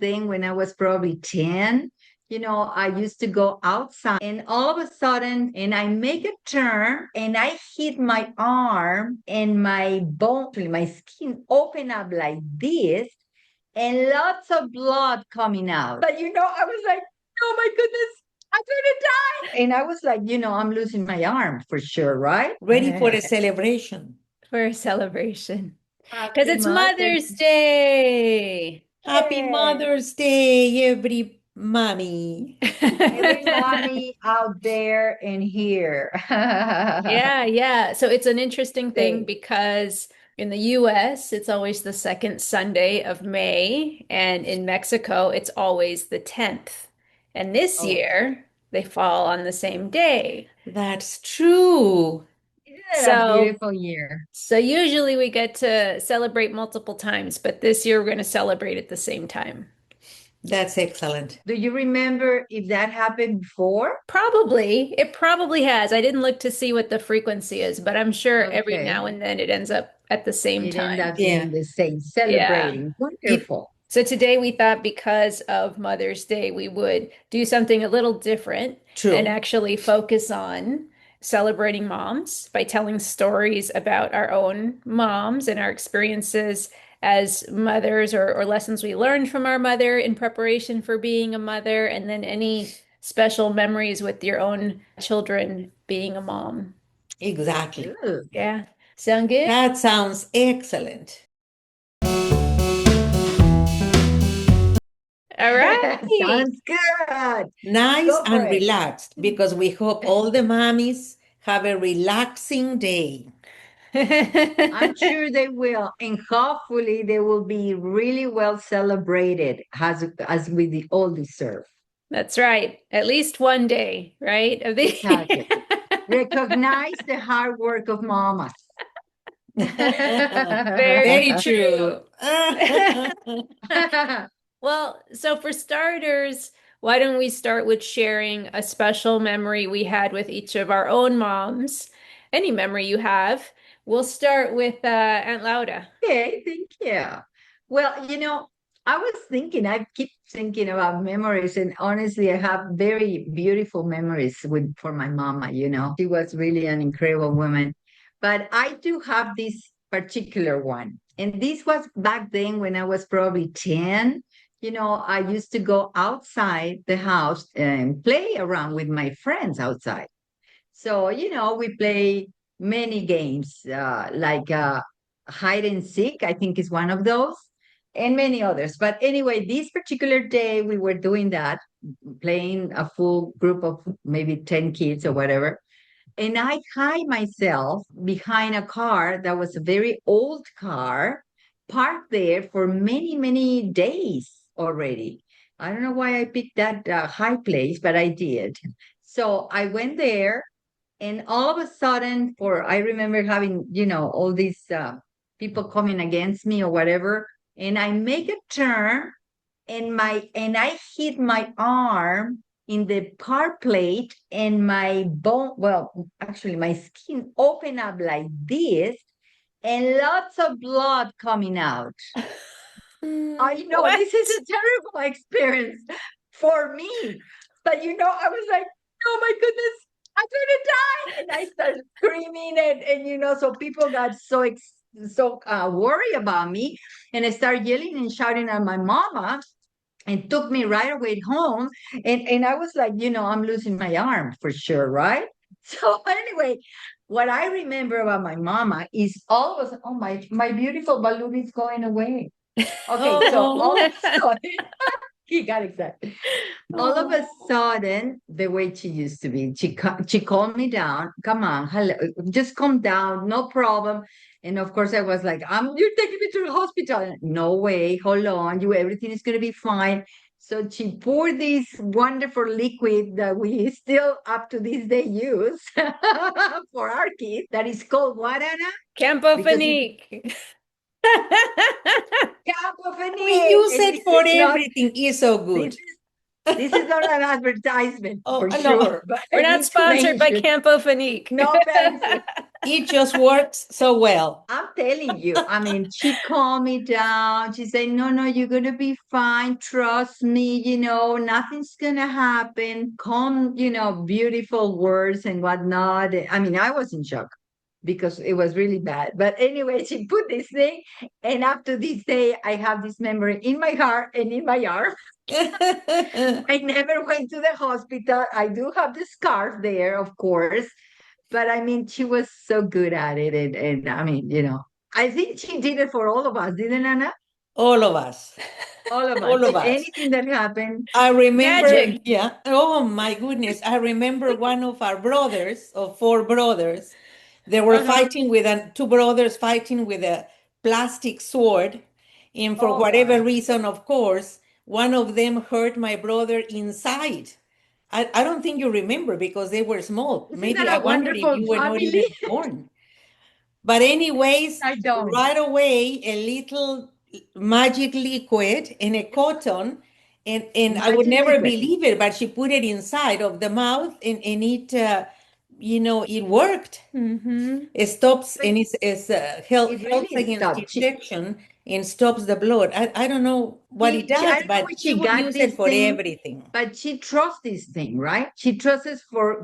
then when I was probably 10. I used to go outside and all of a sudden, and I make a turn and I hit my arm and my bone, my skin open up like this and lots of blood coming out. But I was like, oh my goodness, I'm gonna die. And I was like, I'm losing my arm for sure, right? Ready for a celebration. For a celebration. Because Happy it's Mother's Day. Happy Mother's Day, every mommy. Every mommy out there and here. Yeah. So it's an interesting thing because in the US, it's always the second Sunday of May, and in Mexico, it's always the 10th. And this year, they fall on the same day. That's true. Yeah, a beautiful year. So usually we get to celebrate multiple times, but this year we're going to celebrate at the same time. That's excellent. Do you remember if that happened before? Probably. It probably has. I didn't look to see what the frequency is, but I'm sure every now and then it ends up at the same time. It ends up being the same, celebrating. Yeah. Wonderful. So today we thought because of Mother's Day, we would do something a little different and actually focus on celebrating moms by telling stories about our own moms and our experiences as mothers or lessons we learned from our mother in preparation for being a mother, and then any special memories with your own children being a mom. Exactly. Good. Yeah. Sound good? That sounds excellent. All right. Sounds good. Nice and relaxed, because we hope all the mommies have a relaxing day. I'm sure they will. And hopefully they will be really well celebrated as we all deserve. That's right. At least one day, right? Exactly. Recognize the hard work of mamas. Very true. Well, so for starters, why don't we start with sharing a special memory we had with each of our own moms? Any memory you have. We'll start with Aunt Laura. Okay, thank you. Well, I keep thinking about memories, and honestly, I have very beautiful memories for my mama, She was really an incredible woman. But I do have this particular one. And this was back then when I was probably 10. I used to go outside the house and play around with my friends outside. So, we play many games, like hide and seek, I think is one of those, and many others. But anyway, this particular day, we were doing that, playing a full group of maybe 10 kids or whatever. And I hide myself behind a car that was a very old car, parked there for many, many days already. I don't know why I picked that high place, but I did. So I went there, and all of a sudden, I remember having, all these people coming against me or whatever, and I make a turn, and I hit my arm in the car plate, and my bone, well, actually my skin opened up like this, and lots of blood coming out. I know this is a terrible experience for me, but I was like, oh my goodness, I'm gonna die, and I started screaming, and so people got so worried about me, and I started yelling and shouting at my mama, and took me right away home, and I was like, I'm losing my arm for sure, right? So anyway, what I remember about my mama is all of a sudden, oh, my beautiful balloon is going away. Okay, so all of a sudden, he got excited. All of a sudden, the way she used to be, she calmed me down. Come on, hello, just calm down, no problem. And of course, I was like, you're taking me to the hospital. No way, hold on, everything is gonna be fine. So she poured this wonderful liquid that we still up to this day use for our kids. That is called what, Anna? Campho-phenique. We use it for everything. It's so good. This is not an advertisement for sure. But we're not sponsored by Campho-phenique. No offense. It just works so well. I'm telling you, I mean, she calmed me down. She said, no, no, you're going to be fine. Trust me, nothing's going to happen. Calm, beautiful words and whatnot. I mean, I was in shock because it was really bad. But anyway, she put this thing. And after this day, I have this memory in my heart and in my arm. I never went to the hospital. I do have the scarf there, of course. But I mean, she was so good at it. And I mean, I think she did it for all of us, didn't Anna? All of us. All of All us. of us. Anything that happened. I remember, Magic. yeah. Oh my goodness. I remember one of our brothers, of four brothers, they were Uh-huh. fighting with two brothers fighting with a plastic sword. And for Oh, whatever wow. reason, of course, one of them hurt my brother inside. I don't think you remember because they were small. Isn't Maybe that I a wonder if wonderful you were not family? even born. But anyways, I don't. right away, a little magic liquid in a cotton, and I would Magic never liquid. believe it, but she put it inside of the mouth, and it, it worked. Mm-hmm. It stops But and it helps really against stopped. infection and stops the blood. I don't know what it I does, don't know where but she she would got use it this for thing, everything. but she trusts this thing, right? She trusts us for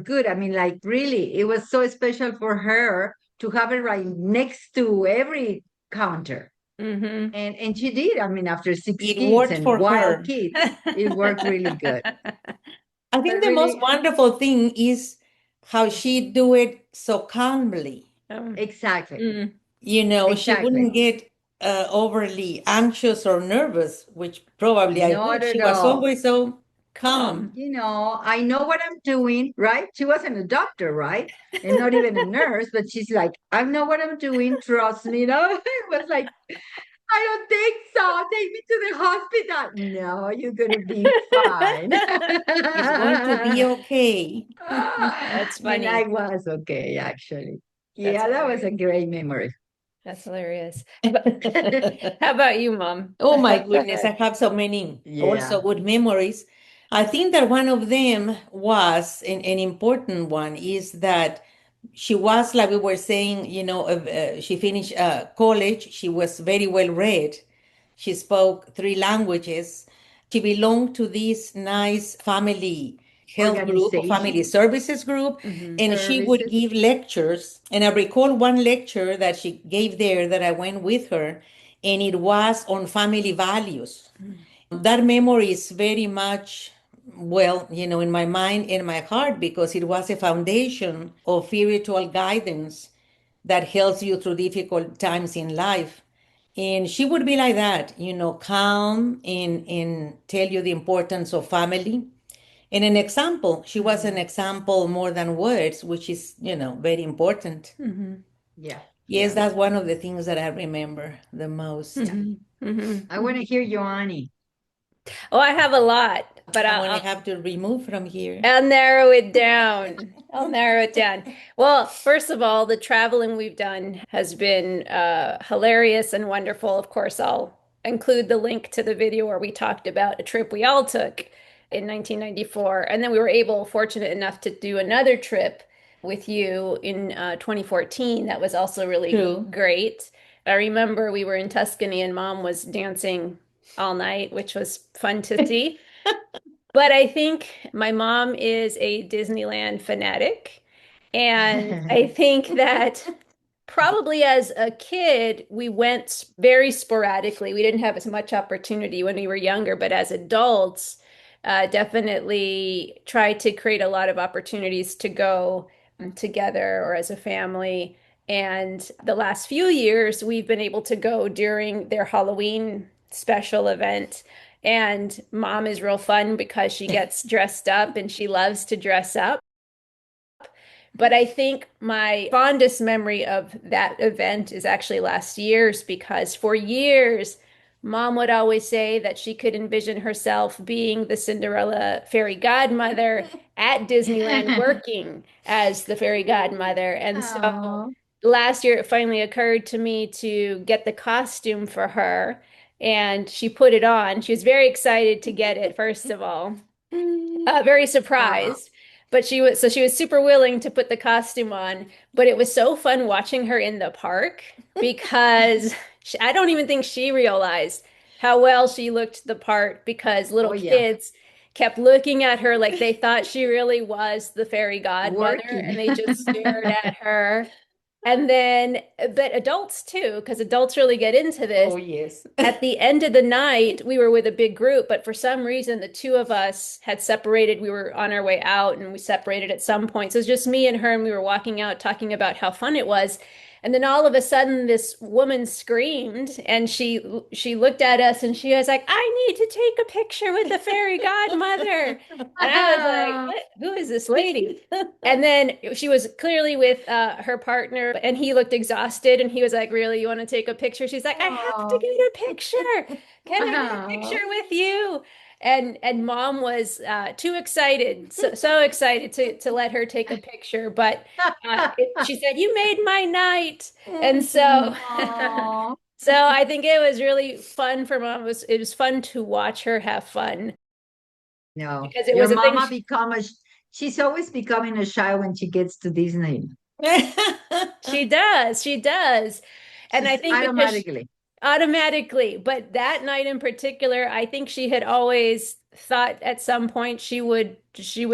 good. I mean, like really, it was so special for her to have it right next to every counter. Mm-hmm. And she did. I mean, after six It kids worked and for wild her. kids, it worked really good. I But think the most really, wonderful thing is how she do it so calmly. Oh. exactly, Mm. She exactly. wouldn't get overly anxious or nervous, which probably I Not would. She at was all. always so calm. Calm. I know what I'm doing, right? She wasn't a doctor, right? And not even a nurse, but she's like, I know what I'm doing. Trust me. It was like, I don't think so. Take me to the hospital. No, you're going to be fine. It's going to be okay. That's And I funny. was okay, actually. That's Yeah, that was a hilarious. great memory. That's hilarious. How about you, Mom? Oh my goodness, I have so many Yeah. also good memories. I think that one of them was an important one is that she was, like we were saying, she finished college. She was very well read. She spoke three languages. She belonged to this nice family health group or family Organization, services group, Mm-hmm. and she would services. give lectures. And I recall one lecture that she gave there that I went with her, and it was on family values. That memory is very much, well, in my mind and my heart because it was a foundation of spiritual guidance that helps you through difficult times in life. And she would be like that, calm and tell you the importance of family. And an example, she was an Mhm. example more than words, which is, very important. Mm-hmm. Yeah, Yes, yeah. that's one of the things that I remember the most. Yeah. Mm-hmm. I Mm-hmm. want to hear you, Annie. Oh, I have a lot, but I'm going to have to remove from here. I'll narrow it down. I'll narrow it down. Well, first of all, the traveling we've done has been hilarious and wonderful. Of course, I'll include the link to the video where we talked about a trip we all took in 1994. And then we were fortunate enough to do another trip with you in 2014. That was also really True. great. I remember we were in Tuscany and Mom was dancing all night, which was fun to see. But I think my mom is a Disneyland fanatic. And I think that probably as a kid, we went very sporadically. We didn't have as much opportunity when we were younger, but as adults, definitely tried to create a lot of opportunities to go together or as a family. And the last few years, we've been able to go during their Halloween special event. And mom is real fun because she gets dressed up and she loves to dress up. But I think my fondest memory of that event is actually last year's because for years, mom would always say that she could envision herself being the Cinderella fairy godmother at Disneyland working as the fairy godmother. And so Oh. last year, it finally occurred to me to get the costume for her. And she put it on. She was very excited to get it, first of all, very Oh. surprised. But she was super willing to put the costume on. But it was so fun watching her in the park because I don't even think she realized how well she looked the part because Oh little yeah, kids kept looking at her like they thought she really was the fairy godmother and working. they just stared at her. And then, but adults too, because adults really get into this. Oh, yes. At the end of the night, we were with a big group, but for some reason, the two of us had separated. We were on our way out and we separated at some point. So it was just me and her, and we were walking out talking about how fun it was. And then all of a sudden, this woman screamed and she looked at us and she was like, I need to take a picture with the fairy godmother. And I was like, what? Who is this lady? And then she was clearly with her partner, and he looked exhausted. And he was like, really, you want to take a picture? She's like, I have to Oh, get a picture. Can I get a oh. picture with you? And mom was too excited, so excited to let her take a picture. But she said, you made my night. And so Oh, so I think it was really fun for mom. It was fun to watch her have fun no, because it your was a thing. mama she's always becoming a shy when she gets to Disney. She does. She does. And I She's think because automatically. automatically, but that night in particular, I think she had always thought at some point she would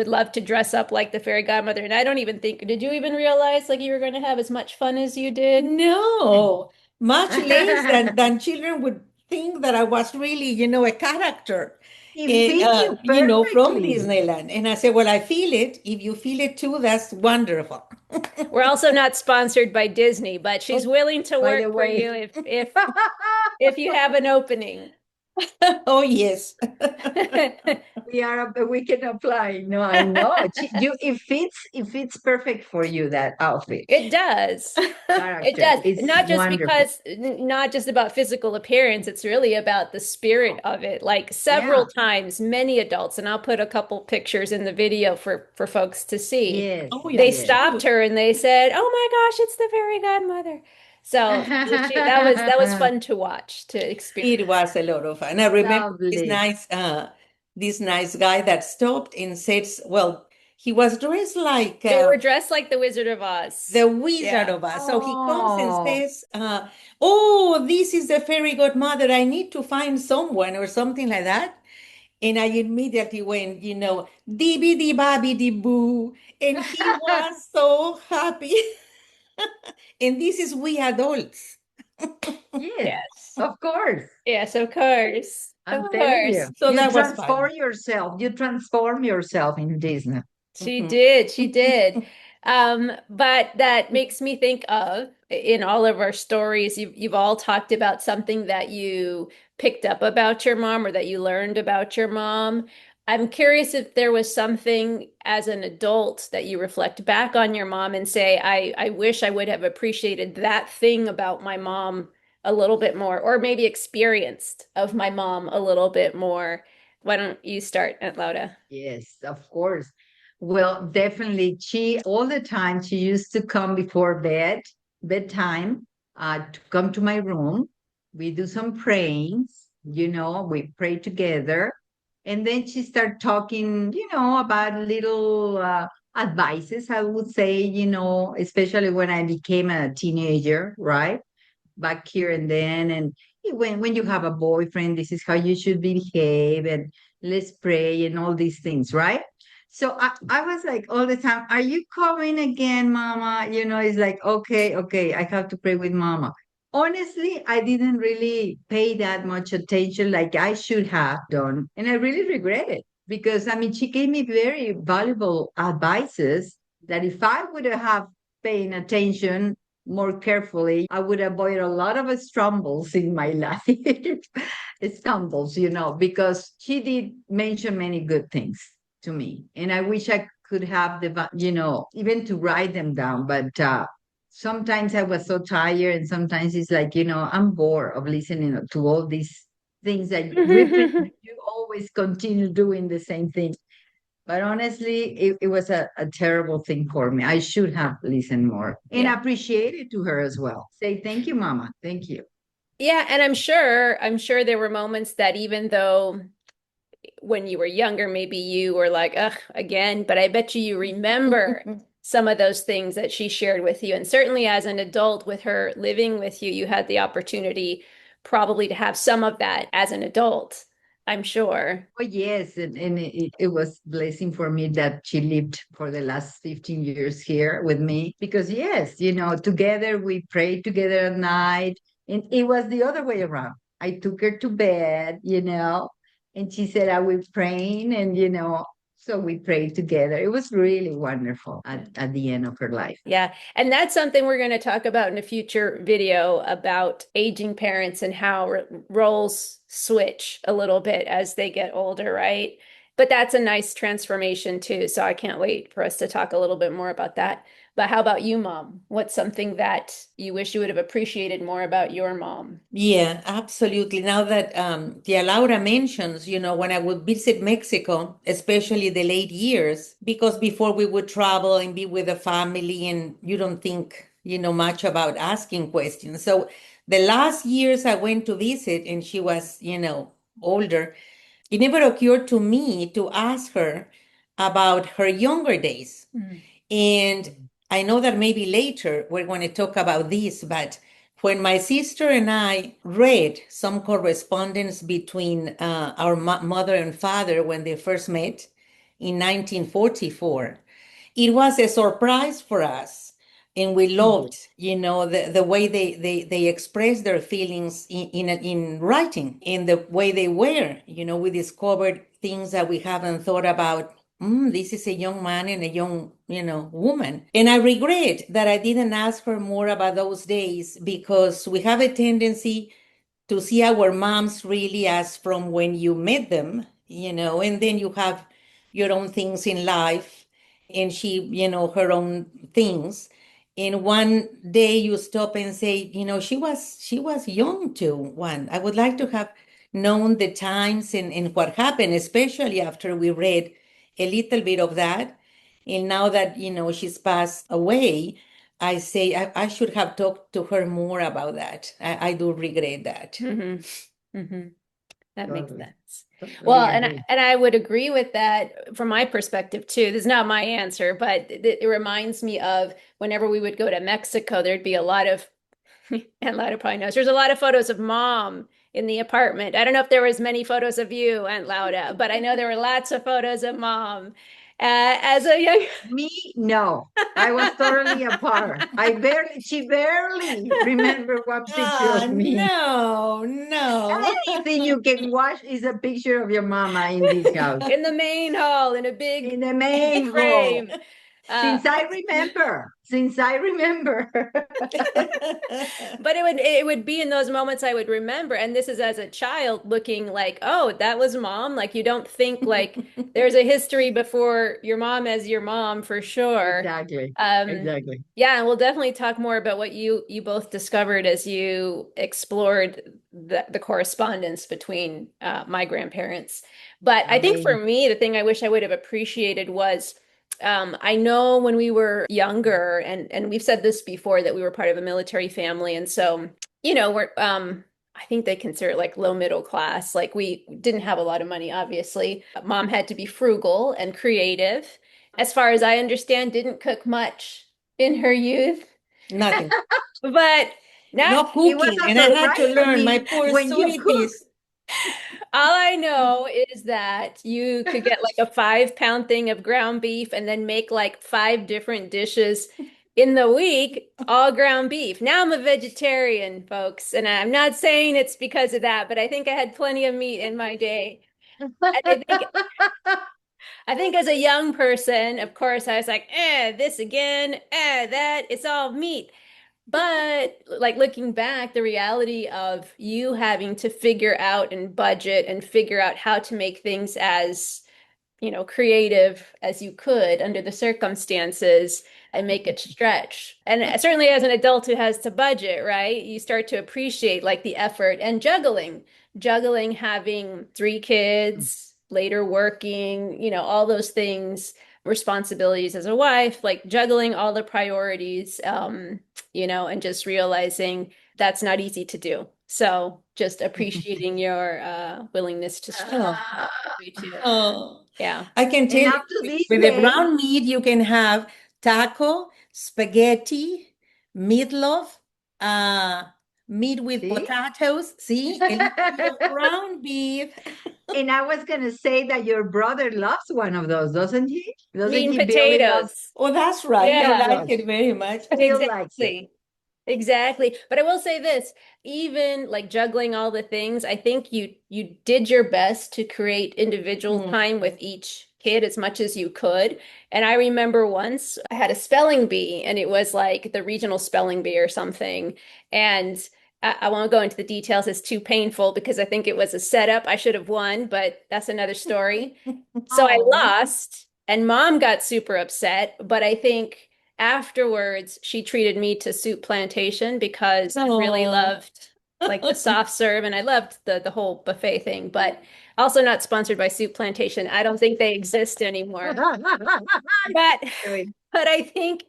love to dress up like the fairy godmother. And I don't even think, did you even realize like you were going to have as much fun as you did? No, much less than children would think that I was really, a character, It fits you from perfectly. Disneyland. And I said, well, I feel it. If you feel it too, that's wonderful. We're also not sponsored by Disney, but she's Oh, willing to By work the for way. you if you have an opening. oh, yes. We can apply. No, I know. It fits perfect for you, that outfit. It does. It Character. does. It's Not just wonderful. because, not just about physical appearance, it's really about the spirit of it. Like several Yeah. times, many adults, and I'll put a couple pictures in the video for folks to see. Yes. Oh, They yes. Yes. stopped her and they said, "Oh my gosh, it's the fairy godmother." So that was fun to watch, to experience. It was a lot of fun. I remember Lovely. this nice guy that stopped and said, well, he was dressed like They were dressed like the Wizard of Oz. the Wizard Yeah. of Oz. So he comes and Oh, says, oh, this is the fairy godmother. I need to find someone or something like that. And I immediately went, dibbidi babbidi boo. And he was so happy. And this is we adults. yes, Yes. of course. Yes, of course. Of I'm telling you. course. So You that was fun. transform yourself. You transform yourself in Disney. She did. She did. But that makes me think of in all of our stories, you've all talked about something that you picked up about your mom or that you learned about your mom. I'm curious if there was something as an adult that you reflect back on your mom and say, I wish I would have appreciated that thing about my mom a little bit more, or maybe experienced of my mom a little bit more. Why don't you start, Aunt Lauda? Yes, of course. Well, definitely. All the time, she used to come before bedtime, to come to my room. We do some prayings, we pray together. And then she started talking, about little advices, I would say, especially when I became a teenager, right? Back here and then. And when you have a boyfriend, this is how you should behave, and let's pray and all these things, right? So I was like all the time, are you coming again, mama? It's like, okay, okay, I have to pray with mama. Honestly, I didn't really pay that much attention like I should have done. And I really regret it because, I mean, she gave me very valuable advices that if I would have paying attention more carefully, I would avoid a lot of stumbles in my life. Stumbles, because she did mention many good things to me. And I wish I could have even to write them down. But sometimes I was so tired, and sometimes it's like, I'm bored of listening to all these things that you always continue doing the same thing. But honestly, it was a terrible thing for me. I should have listened more and Yeah. appreciate it to her as well. Say, thank you, mama. Thank you. Yeah, and I'm sure there were moments that even though when you were younger, maybe you were like, ugh, again, but I bet you remember some of those things that she shared with you. And certainly as an adult with her living with you, you had the opportunity probably to have some of that as an adult, I'm sure. Oh, yes, and it was blessing for me that she lived for the last 15 years here with me because yes, together we prayed together at night, and it was the other way around. I took her to bed, and she said, "I will praying," and so we prayed together. It was really wonderful at the end of her life. Yeah. And that's something we're going to talk about in a future video about aging parents and how roles switch a little bit as they get older, right? But that's a nice transformation too. So I can't wait for us to talk a little bit more about that. But how about you, Mom? What's something that you wish you would have appreciated more about your mom? Yeah, absolutely. Now that Tia Laura mentions, when I would visit Mexico, especially the late years, because before we would travel and be with the family, and you don't think, much about asking questions. So the last years I went to visit, and she was, older, it never occurred to me to ask her about her younger days. And I know that maybe later we're going to talk about this, but when my sister and I read some correspondence between our mother and father when they first met in 1944, it was a surprise for us. And we loved, the way they expressed their feelings in writing, in the way they were. We discovered things that we haven't thought about. This is a young man and a young, woman. And I regret that I didn't ask her more about those days because we have a tendency to see our moms really as from when you met them, and then you have your own things in life and she, her own things. And one day you stop and say, she was young too. I would like to have known the times and what happened, especially after we read a little bit of that. And now that, she's passed away, I say I should have talked to her more about that. I do regret that. Mm-hmm. That makes Totally, sense. totally Well, and agree. and I would agree with that from my perspective too. This is not my answer, but it reminds me of whenever we would go to Mexico, there'd be a lot of, and Laura probably knows, there's a lot of photos of mom in the apartment. I don't know if there was many photos of you, Aunt Laura, but I know there were lots of photos of mom. As a young Me, no. I was totally apart. She barely remember one picture Ah, of me. no, no. Anything you can watch is a picture of your mama in this house, in the main hall in a in big the main hall. frame. Uh, Since I remember. but it would be in those moments I would remember. And this is as a child looking like, oh, that was mom. Like you don't think like there's a history before your mom as your mom for sure. Exactly. Um, Exactly. yeah, and we'll definitely talk more about what you both discovered as you explored the correspondence between my grandparents. But I think for Amazing. me, the thing I wish I would have appreciated was I know when we were younger, and we've said this before that we were part of a military family, and so we're I think they consider it like low middle class. Like we didn't have a lot of money, obviously. Mom had to be frugal and creative. As far as I understand, didn't cook much in her youth, Nothing. but now No It was cooking. a And I had to surprise for learn my me poor when you cook. sweeties. all I know is that you could get like a 5 pound thing of ground beef and then make like 5 different dishes in the week, all ground beef. Now I'm a vegetarian, folks, and I'm not saying it's because of that, but I think I had plenty of meat in my day. And I think as a young person, of course, I was like, this again, that, it's all meat. But like looking back, the reality of you having to figure out and budget and figure out how to make things as, creative as you could under the circumstances and make it stretch. And certainly as an adult who has to budget, right? You start to appreciate like the effort and juggling having 3 kids, later working, all those things, responsibilities as a wife, like juggling all the priorities, and just realizing that's not easy to do. So just appreciating your willingness to share. Me too. Oh, Yeah. I can tell And you, up to this with the day, ground meat, you can have taco, spaghetti, meatloaf, uh, meat with see? potatoes. See, a little bit of ground beef. And I was going to say that your brother loves one of those, doesn't he? Doesn't Mean he? Billy loves, potatoes. Oh, that's right. You Yeah. like it very much. still likes it. Exactly. Exactly. But I will say this, even like juggling all the things, I think you did your best to create individual time with each kid as much as you could. And I remember once I had a spelling bee and it was like the regional spelling bee or something. And I won't go into the details, it's too painful because I think it was a setup. I should have won, but that's another story. So I Oh, lost and mom got super upset, but I think afterwards she treated me to soup plantation because I really Oh. loved like the soft serve and I loved the whole buffet thing, but also not sponsored by Soup Plantation. I don't think they exist anymore. But Kidding. but I think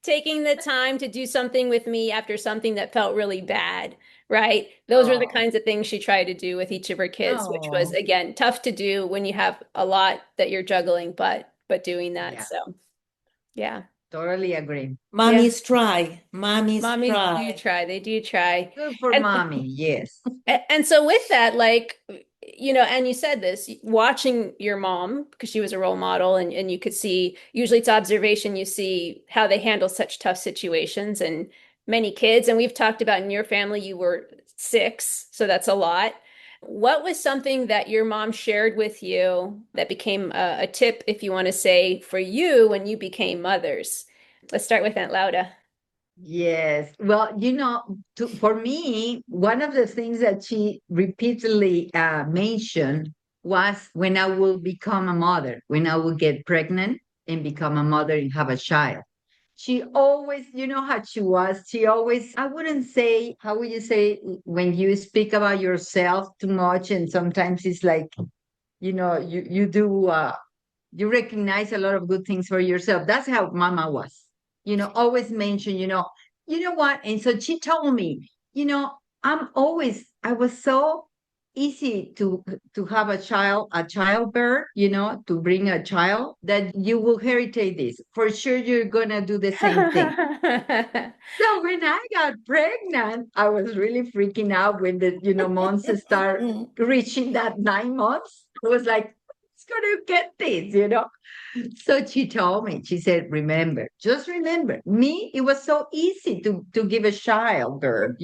taking the time to do something with me after something that felt really bad, right? Those were the Oh, kinds of things she tried to do with each of her kids, which was oh, again tough to do when you have a lot that you're juggling, but doing that. yeah, So yeah. totally agree. Yeah, Mommies try. Mommies Mommies do try. try. They do try. good for And mommy. Yes. and so with that, like, and you said this, watching your mom, because she was a role model and you could see, usually it's observation, you see how they handle such tough situations and many kids. And we've talked about in your family, you were six, so that's a lot. What was something that your mom shared with you that became a tip, if you want to say, for you when you became mothers? Let's start with Aunt Lauda. Yes. Well, for me, one of the things that she repeatedly mentioned was when I will become a mother, when I will get pregnant and become a mother and have a child. She always, you know how she was. She always, I wouldn't say, how would you say, when you speak about yourself too much, and sometimes it's like, you recognize a lot of good things for yourself. That's how mama was, always mention, you know what? And so she told me, I was so easy to have a childbirth, to bring a child that you will heritate this. For sure, you're gonna do the same thing. So when I got pregnant, I was really freaking out when the, months start reaching that 9 months. I was like, who's gonna get this? So she told me, she said, just remember, me, it was so easy to give a childbirth,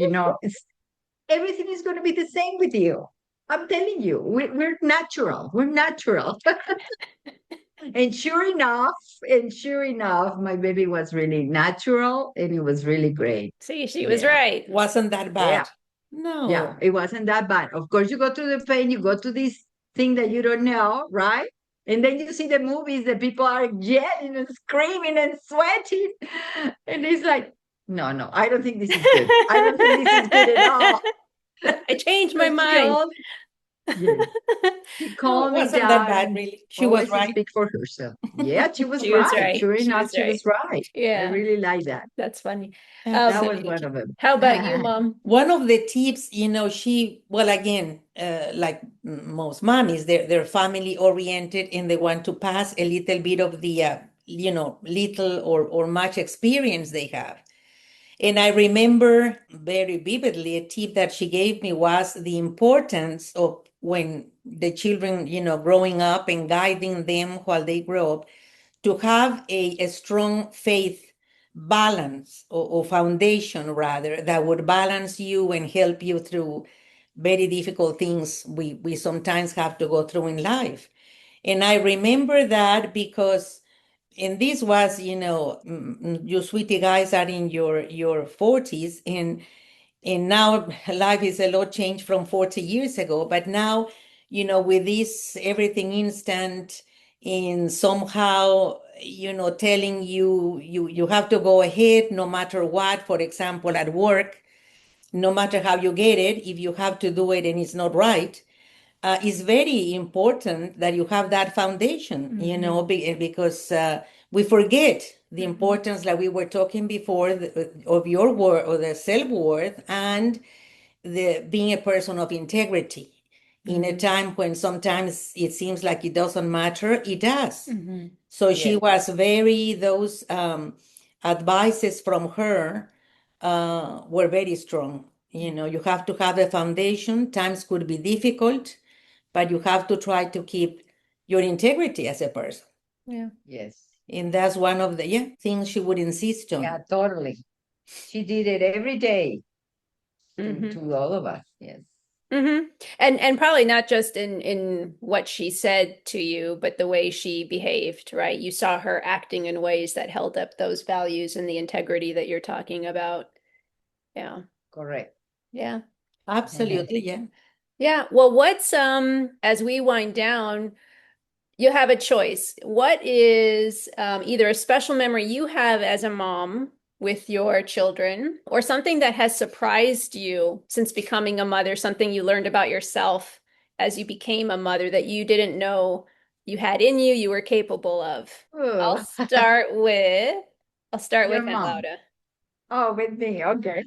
everything is going to be the same with you. I'm telling you, we're natural. We're natural. And sure enough, my baby was really natural and it was really great. See, she was Yeah. right. Wasn't that Yeah. bad? Yeah. No. It wasn't that bad. Of course, you go to the pain, you go to this thing that you don't know, right? And then you see the movies, the people are yelling and screaming and sweating. And it's like, no, no, I don't think this is good. I don't think this is good at all. I changed my So mind. yes, she No, it calmed me wasn't that down bad, and really. She was always right. speak for herself. Yeah, she was She was right. right. Sure She enough, was she was right. right. I Yeah, really like that. that's funny. That was one Absolutely. of them. How about you, Mom? One of the tips, well, again, like most mommies, they're family oriented and they want to pass a little bit of the, little or much experience they have. And I remember very vividly a tip that she gave me was the importance of when the children, growing up and guiding them while they grow up, to have a strong faith balance or foundation rather that would balance you and help you through very difficult things we sometimes have to go through in life. And I remember that because, and this was, you sweetie guys are in your 40s, and now life is a lot changed from 40 years ago. But now, with this everything instant and somehow, telling you have to go ahead no matter what. For example, at work, no matter how you get it, if you have to do it and it's not right, it's very important that you have that foundation, because we forget the importance that we were talking before of your worth or the self-worth, and being a person of integrity. In a time when sometimes it seems like it doesn't matter, it does. So she Yes. was those advices from her were very strong. You have to have a foundation. Times could be difficult, but you have to try to keep your integrity as a person. Yeah. Yes. And that's one of the things she would insist on. Yeah, totally. She did it every day to all of us. Yes. And probably not just in what she said to you, but the way she behaved, right? You saw her acting in ways that held up those values and the integrity that you're talking about. Yeah. Correct. Yeah. Absolutely, yeah. Yeah. Well, what's as we wind down, you have a choice. What is either a special memory you have as a mom with your children, or something that has surprised you since becoming a mother, something you learned about yourself as you became a mother that you didn't know you had in you, you were capable of? I'll Oh, start with I'll start your with mom. Laura. Oh, with me. Okay.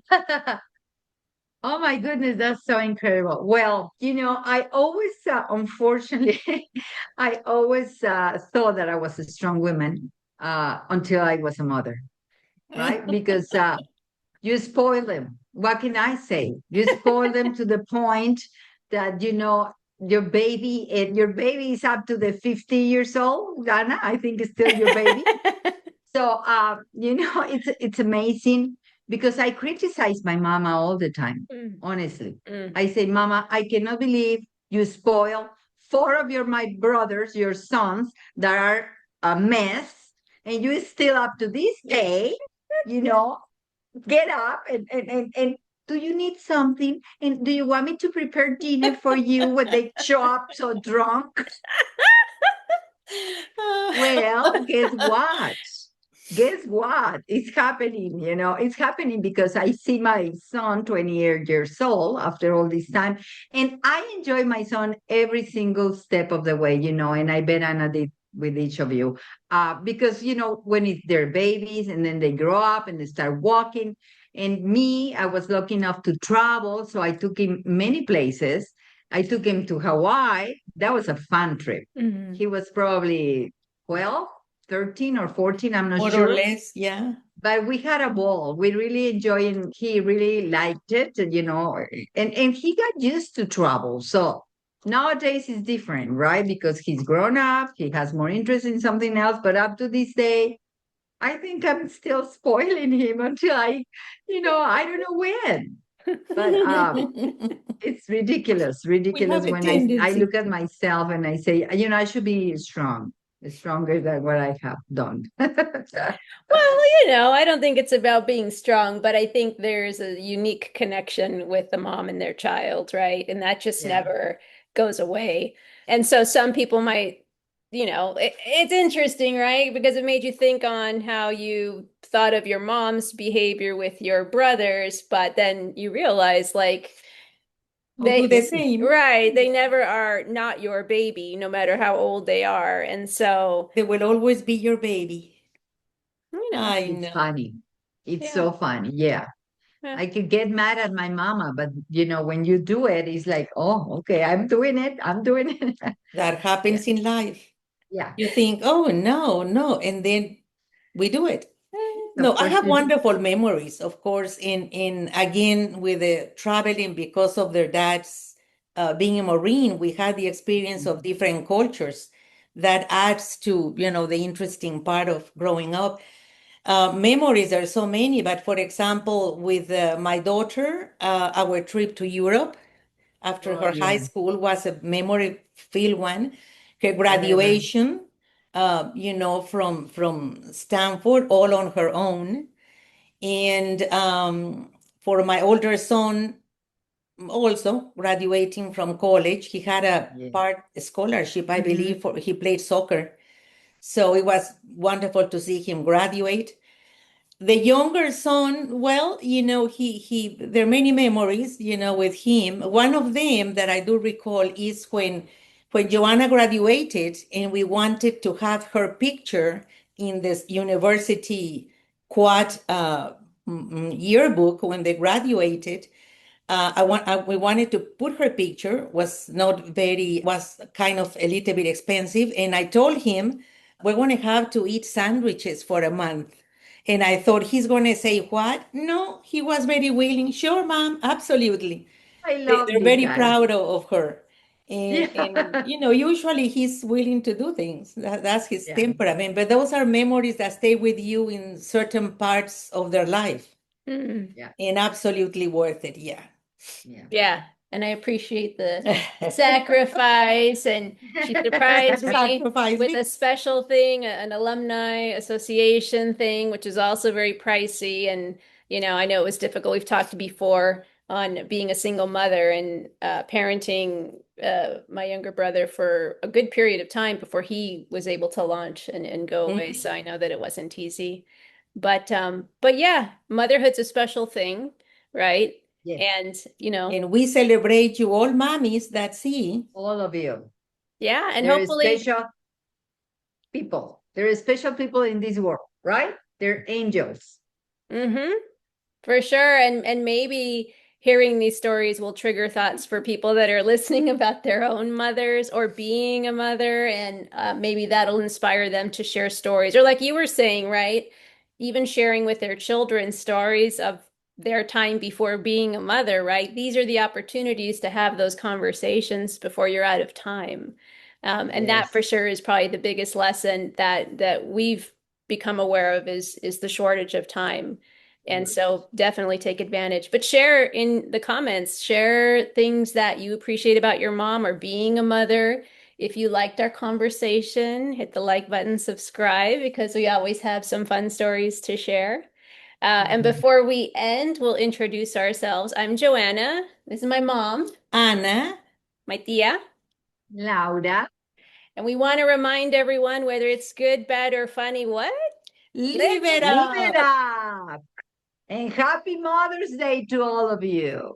Oh my goodness, that's so incredible. Well, I always, unfortunately, I always thought that I was a strong woman until I was a mother, right? Because you spoil them. What can I say? You spoil them to the point that, your baby is up to the 50 years old. Dana, I think is still your baby. So, it's amazing because I criticize my mama all the time, Mm, honestly. mm. I say, Mama, I cannot believe you spoil four of my brothers, your sons, that are a mess, and you still up to this day, you know, get up and do you need something? And do you want me to prepare dinner for you when they show up so drunk? Well, guess what? Guess what? It's happening, it's happening because I see my son 28 years old after all this time. And I enjoy my son every single step of the way, and I bet Anna did with each of you. Because, when they're babies and then they grow up and they start walking. And me, I was lucky enough to travel. So I took him many places. I took him to Hawaii. That was a fun trip. Mhm. He was probably 12, 13 or 14, I'm not More or sure. less, yeah. But we had a ball. We really enjoyed it. He really liked it, and he got used to travel. So nowadays it's different, right? Because he's grown up, he has more interest in something else. But up to this day, I think I'm still spoiling him until I don't know when. But it's ridiculous, We have a when I tendency look at myself and I say, I should be strong, stronger than what I have done. Well, I don't think it's about being strong, but I think there's a unique connection with the mom and their child, right? And that just Yeah. never goes away. And so some people might, it's interesting, right? Because it made you think on how you thought of your mom's behavior with your brothers, but then you realize like to do they, the same. right, they never are not your baby, no matter how old they are. And so, They will always be your baby. you know, I It's know. funny. It's yeah. so funny. Yeah. Yeah. I could get mad at my mama, but when you do it, it's like, oh, okay, I'm doing it. I'm doing it. That Yeah. happens in life. Yeah. You think, oh, no, no, and then we do it. No, Of I course have you do. wonderful memories, of course, in again with the traveling because of their dads being a Marine, we had the experience of different cultures that adds to, the interesting part of growing up. Memories are so many, but for example, with my daughter, our trip to Europe after Oh, her high yeah. school was a memory-filled one. Her Forever. graduation, from Stanford, all on her own. And for my older son, also graduating from college, he had a Yeah. part scholarship, I believe, for he played soccer. So it was wonderful to see him graduate. The younger son, well, there are many memories, with him. One of them that I do recall is when Joanna graduated and we wanted to have her picture in this university quad yearbook when they graduated. we wanted to put her picture, was kind of a little bit expensive. And I told him, we're going to have to eat sandwiches for a month. And I thought he's going to say, what? No, he was very willing. Sure, mom, absolutely. I love They're you very guys. proud of her. And, Yeah. usually he's willing to do things. That's his Yeah. temperament. But those are memories that stay with you in certain parts of their life. Mm. Yeah. And absolutely worth it. Yeah. Yeah. Yeah. And I appreciate the sacrifice. And she surprised me Sacrifice. with a special thing, an alumni association thing, which is also very pricey. And, I know it was difficult. We've talked before on being a single mother and parenting my younger brother for a good period of time before he was able to launch and go away. So I know that it wasn't easy. But yeah, motherhood's a special thing, right? Yes. And, And we celebrate you all mommies that see. All of you. yeah, and There is hopefully, special people. There are special people in this world, right? They're angels. mm-hmm, for sure. And maybe hearing these stories will trigger thoughts for people that are listening about their own mothers or being a mother, and maybe that'll inspire them to share stories. Or like you were saying, right? Even sharing with their children stories of their time before being a mother, right? These are the opportunities to have those conversations before you're out of time. And that Yes. for sure is probably the biggest lesson that we've become aware of is the shortage of time. And so definitely take advantage. But share in the comments, share things that you appreciate about your mom or being a mother. If you liked our conversation, hit the like button, subscribe, because we always have some fun stories to share. And before we end, we'll introduce ourselves. I'm Joanna. This is my mom, Ana. my tia. Laura. And we want to remind everyone, whether it's good, bad, or funny, what? Live it Live it up. up. And happy Mother's Day to all of you.